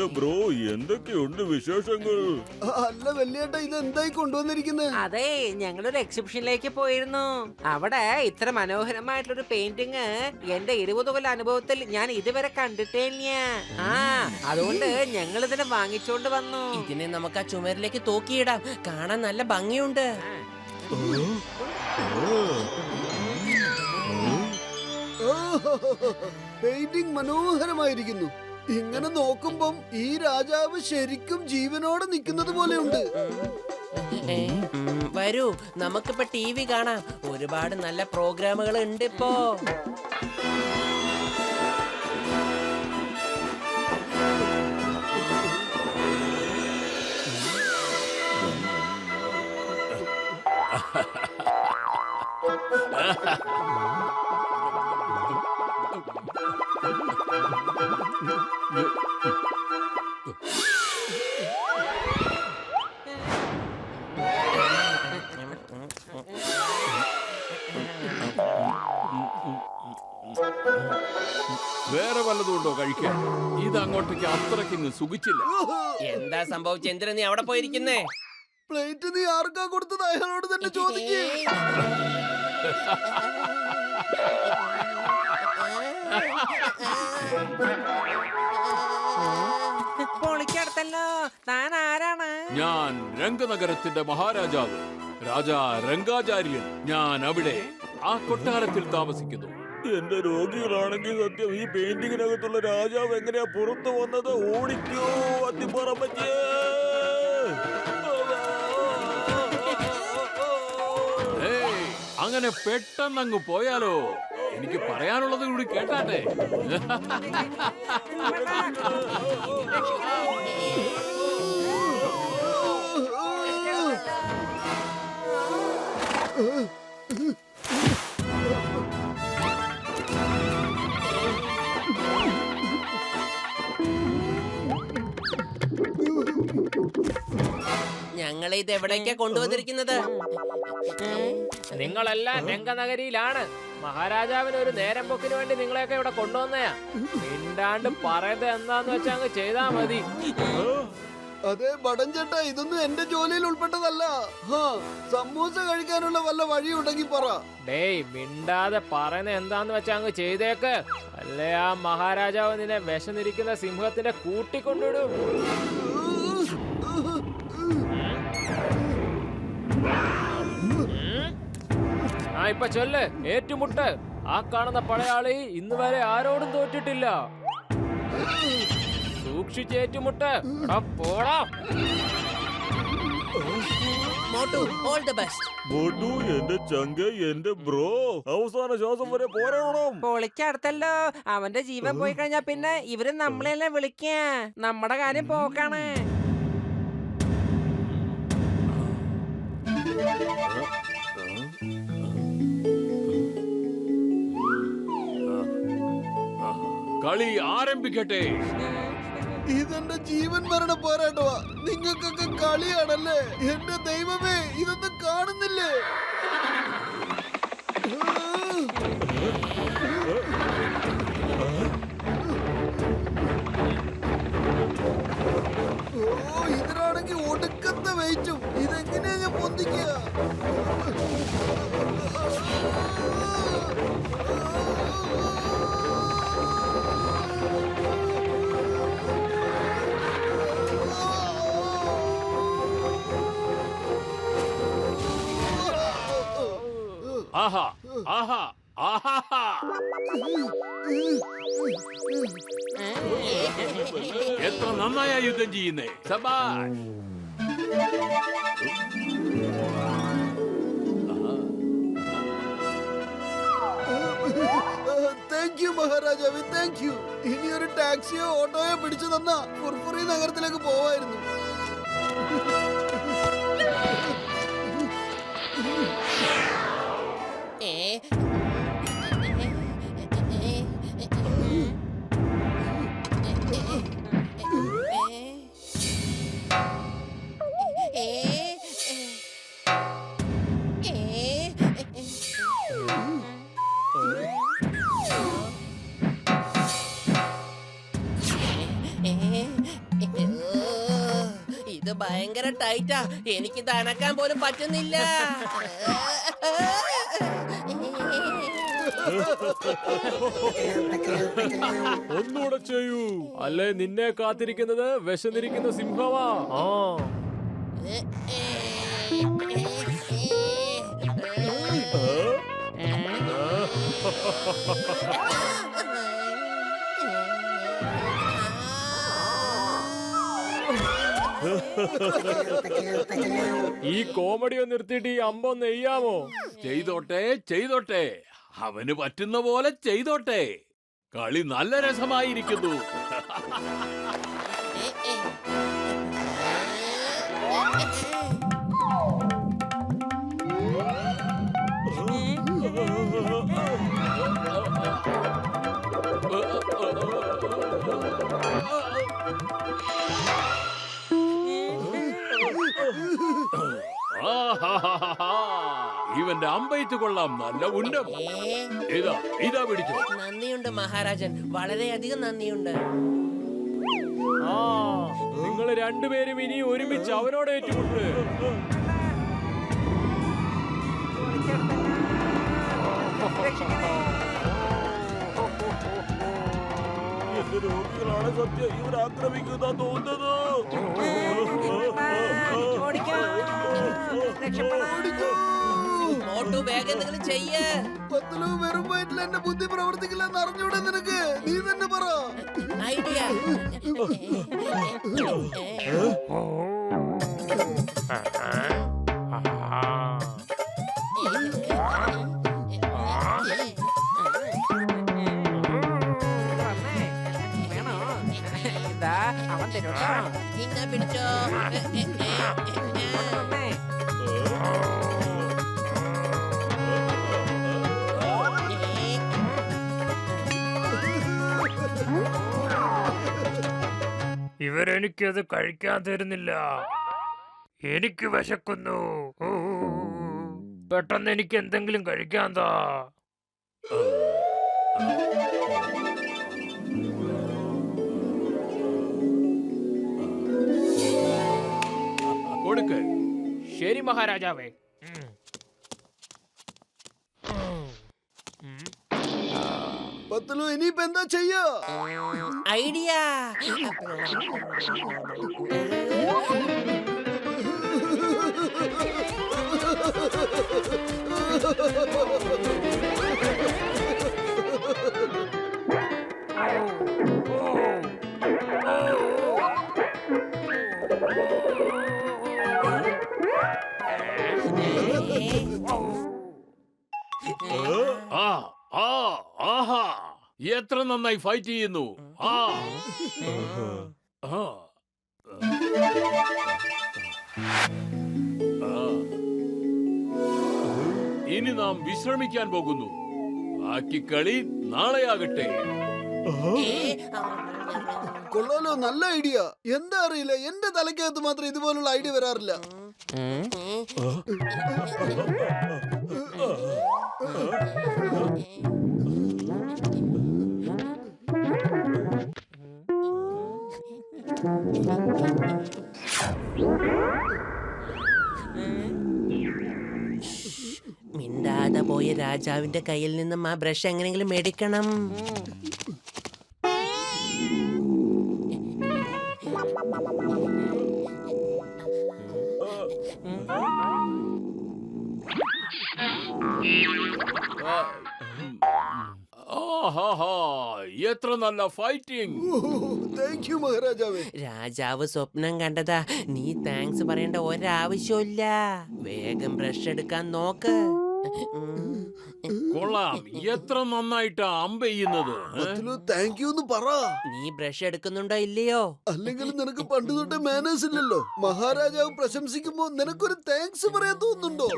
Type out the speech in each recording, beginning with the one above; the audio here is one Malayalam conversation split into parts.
എന്റെ ബ്രോ എന്തൊക്കെയുണ്ട് വിശേഷങ്ങൾ? അല്ല വല്യേട്ടാ, ഇത് എന്തായി കൊണ്ടുവന്നിരിക്കുന്നത്? അതെ, ഞങ്ങളൊരു എക്സിബിഷനിലേക്ക് പോയിരുന്നു. അവിടെ ഇത്ര മനോഹരമായിട്ടുള്ളൊരു പെയിന്റിങ് എന്റെ 20 കൊല്ലം അനുഭവത്തിൽ ഞാൻ ഇതുവരെ കണ്ടിട്ടേ ഇല്ല. അതുകൊണ്ട് ഞങ്ങൾ ഇതിനെ വാങ്ങിച്ചോണ്ട് വന്നു. ഇതിനെ നമുക്ക് ആ ചുമരിലേക്ക് തൂക്കിയിടാം. കാണാൻ നല്ല ഭംഗിയുണ്ട്. പെയിന്റിംഗ് മനോഹരമായിരിക്കുന്നു. ഇങ്ങനെ നോക്കുമ്പം ഈ രാജാവ് ശരിക്കും ജീവനോടെ നിൽക്കുന്നത് പോലെയുണ്ട്. വരൂ, നമുക്കിപ്പോ TV കാണാം. ഒരുപാട് നല്ല പ്രോഗ്രാമുകൾ ഉണ്ട് ഇപ്പോ. വേറെ വല്ലതുണ്ടോ കഴിക്കാൻ? ഇത് അങ്ങോട്ടേക്ക് അത്രയ്ക്ക് സുഖിച്ചില്ല. എന്താ സംഭവിച്ച? എന്തിനാ നീ അവിടെ പോയിരിക്കുന്നേ? പ്ലേറ്റ് നീ ആർക്കാ കൊടുത്തത്? അയാളോട് തന്നെ ചോദിക്കേ. പൊളിക്കടുത്തല്ലോ. താൻ ആരാണ്? ഞാൻ രംഗനഗരത്തിന്റെ മഹാരാജാവ്, രാജാ രംഗാചാര്യൻ. ഞാൻ അവിടെ ആ കൊട്ടാരത്തിൽ താമസിക്കുന്നു. എന്റെ രോഗികളാണെങ്കിൽ സത്യം ഈ പെയിന്റിങ്ങിനകത്തുള്ള രാജാവ് എങ്ങനെയാ പുറത്തു വന്നത്? ഓടിക്കോ അത്തിപ്പറമ്പ്. അങ്ങനെ പെട്ടെന്നങ്ങ് പോയാലോ? എനിക്ക് പറയാനുള്ളത് കൂടി കേട്ടാട്ടെ. ഞങ്ങളെ ഇത് എവിടേക്കാ കൊണ്ടുവന്നിരിക്കുന്നത്? നിങ്ങളെല്ലാം രംഗനഗരിയിലാണ്. മഹാരാജാവിന് ഒരു നേരം പൊക്കിന് വേണ്ടി നിങ്ങളെയൊക്കെ ഇവിടെ കൊണ്ടുവന്നയാ. മിണ്ടാണ്ട് പറയുന്നത് എന്താന്ന് വെച്ചാ അങ്ങ് ചെയ്താ മതി. അതെ ബടൻ ചേട്ടാ, ഇതൊന്നും എന്റെ ജോലിയിൽ ഉൾപ്പെട്ടതല്ല. സമൂസ കഴിക്കാനുള്ള വല്ല വഴി ഉണ്ടെങ്കിൽ പറ. ഡേയ്, മിണ്ടാതെ പറയുന്നത് എന്താന്ന് വെച്ചാ അങ്ങ് ചെയ്തേക്ക്. അല്ലേ ആ മഹാരാജാവ് നിന്നെ വിശന്നിരിക്കുന്ന സിംഹത്തിന്റെ കൂട്ടിക്കൊണ്ടിടും. ഇപ്പൊ ചൊല്ല്, ഏറ്റുമുട്ട്. ആ കാണുന്ന പടയാളി ഇന്ന് വരെ ആരോടും തോറ്റിട്ടില്ല. സൂക്ഷിച്ചേറ്റുമുട്ട്. പോടാ. Motu, all the best. Motu, എന്റെ ചങ്ക, എന്റെ ബ്രോ, അവസാന ശ്വാസം വരെ പോരാടണം. പൊളിക്കടുത്തല്ലോ. അവന്റെ ജീവൻ പോയി കഴിഞ്ഞാ പിന്നെ ഇവര് നമ്മളെല്ലാം വിളിക്കാ. നമ്മുടെ കാര്യം പോക്കാണ്. കളി ആരംഭിക്കട്ടെ. ഇതെന്റെ ജീവൻ മരണ പോരാട്ടമാ. നിങ്ങൾക്കൊക്കെ കളിയാണല്ലേ? എന്റെ ദൈവമേ, ഇതൊന്നും കാണുന്നില്ലേ? ഇതിനാണെങ്കിൽ ഒടുക്കത്തെ വെയിറ്റും. ഇതെങ്ങനെയാ ഞാൻ പൊന്തിക്കുക? ആഹാ ആഹാ ആഹാ. എത്ര നന്നായാ യുദ്ധം ചെയ്യുന്നേ. സബാഷ്. താങ്ക് യു മഹാരാജാവേ, താങ്ക് യു. ഇനി ഒരു ടാക്സിയോ ഓട്ടോയോ പിടിച്ചു തന്ന ഫുർഫുറി നഗരത്തിലേക്ക് പോവായിരുന്നു. ഇത് ഭയങ്കര ടൈറ്റാ, എനിക്ക് അനക്കാൻ പോലും പറ്റുന്നില്ല. ഒന്നുകൂടെ ചെയ്യൂ, അല്ലേ നിന്നെ കാത്തിരിക്കുന്നത് വിശന്നിരിക്കുന്ന സിംഹമാ. ഈ കോമഡി ഒന്ന് നിർത്തിയിട്ട് ഈ അമ്പൊന്ന് നെയ്യാമോ? ചെയ്തോട്ടെ ചെയ്തോട്ടെ, അവന് പറ്റുന്ന പോലെ ചെയ്തോട്ടെ. കളി നല്ല രസമായിരിക്കുന്നു. ഇവന്റെ അമ്പയത്ത് കൊള്ളാം, നല്ല ഉന്നം. ഇതാ പിടിച്ചോ. നന്ദിയുണ്ട് മഹാരാജൻ, വളരെയധികം നന്ദിയുണ്ട്. നിങ്ങൾ രണ്ടുപേരും ഇനി ഒരുമിച്ച് അവനോട് ഏറ്റുമുട്ട്. എന്റെ രോഗികളാണ് സത്യം, ഇവർ ആക്രമിക്കുന്ന തോന്നുന്നത്. മോട്ടു വേഗം എന്തെങ്കിലും ചെയ്യ്. പത്തലു വെറും വയറ്റിൽ എന്റെ ബുദ്ധി പ്രവർത്തിക്കില്ലെന്ന് അറിഞ്ഞൂടെ നിനക്ക്? നീ തന്നെ പറ. ഐഡിയ. ഇതാ അവൻ തരുട്ടോ. ഇന്ന പിടിച്ചോ. ഇവരെനിക്കത് കഴിക്കാൻ തരുന്നില്ല. എനിക്ക് വിശക്കുന്നു. പെട്ടെന്ന് എനിക്ക് എന്തെങ്കിലും കഴിക്കാൻ താ. കൊടുക്ക്. ശരി മഹാരാജാവേ. പത്തലു ഇനിയിപ്പോ എന്താ ചെയ്യാ? ഐഡിയ. ആഹാ, എത്ര നന്നായി ഫൈറ്റ് ചെയ്യുന്നു. ഇനി നാം വിശ്രമിക്കാൻ പോകുന്നു. ബാക്കി കളി നാളെയാകട്ടെ. കൊള്ളാലോ, നല്ല ഐഡിയ. എന്താ അറിയില്ല, എന്റെ തലയ്ക്കകത്ത് മാത്രം ഇതുപോലുള്ള ഐഡിയ വരാറില്ല. മിണ്ടാതെ പോയ രാജാവിന്റെ കയ്യിൽ നിന്നും ആ ബ്രഷ് എങ്ങനെയെങ്കിലും മേടിക്കണം. എത്ര നല്ല ഫൈറ്റിംഗ്. താങ്ക് യു മഹാരാജാവേ. രാജാവ് സ്വപ്നം കണ്ടതാ. നീ താങ്ക്സ് പറയേണ്ട ഒരാവശ്യമില്ല. വേഗം ബ്രഷ് എടുക്കാൻ നോക്ക്. കൊള്ളാം, എത്ര നന്നായിട്ടാ അമ്പെയ്യുന്നത്. താങ്ക് യു എന്ന് പറ. നീ ബ്രഷ് എടുക്കുന്നുണ്ടോ ഇല്ലയോ? അല്ലെങ്കിലും നിനക്ക് പണ്ട് തൊട്ട് മാനേഴ്സ് ഇല്ലല്ലോ. മഹാരാജാവ് പ്രശംസിക്കുമ്പോ നിനക്കൊരു താങ്ക്സ് പറയാൻ തോന്നുന്നുണ്ടോ?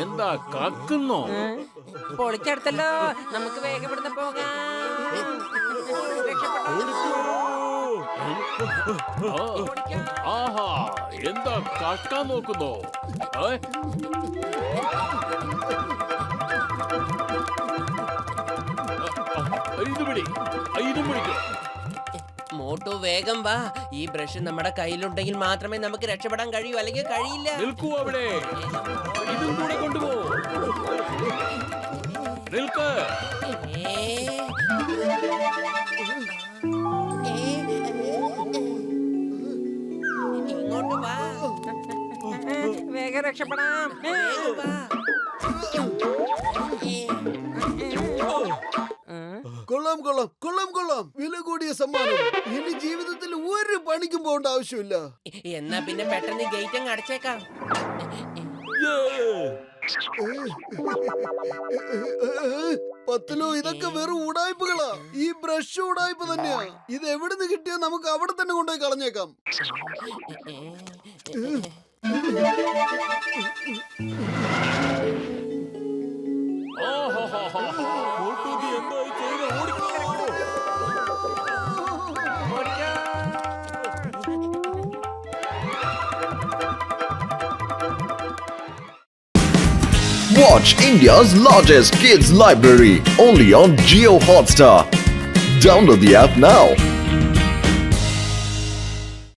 എന്താ കക്കുന്നോ? പൊളിച്ചെടുത്തല്ലോ, നമുക്ക് വേഗം ഇവിടുന്ന് പോകാം. ആഹാ, എന്താ കക്കാൻ നോക്കുന്നോ? ഇത് പിടി, ഇതും പിടിക്കും. മോട്ടു വേഗം വാ. ഈ ബ്രഷ് നമ്മുടെ കയ്യിലുണ്ടെങ്കിൽ മാത്രമേ നമുക്ക് രക്ഷപ്പെടാൻ കഴിയൂ, അല്ലെങ്കിൽ കഴിയില്ല. നിൽക്കൂ അവിടെ, ഇതും കൂടെ കൊണ്ടുപോ. നിൽക്ക്. ഇങ്ങോട്ട് വാ. വേഗം രക്ഷപ്പെടാം. വേഗം വാ. കൊള്ളാം കൊള്ളാം കൊള്ളാം കൊള്ളാം, വില കൂടിയ സമ്മാനം. ഇനി ജീവിതത്തിൽ ഒരു പണിക്കും പോകേണ്ട ആവശ്യമില്ല. എന്നാ പിന്നെ പെട്ടെന്ന് ഗേറ്റ് അങ്ങ് അടച്ചേക്കാം. പത്തിലോ ഇതൊക്കെ വെറും ഉടായ്പകളാ. ഈ ബ്രഷ് ഉടായ്പ തന്നെയാ. ഇത് എവിടുന്ന് കിട്ടിയോ നമുക്ക് അവിടെ തന്നെ കൊണ്ടുപോയി കളഞ്ഞേക്കാം. മോട്ടൂക്ക് എന്തായി ചെയ്ത് ഓടിക്കോ. Watch India's largest kids library only on Jio Hotstar. Download the app now.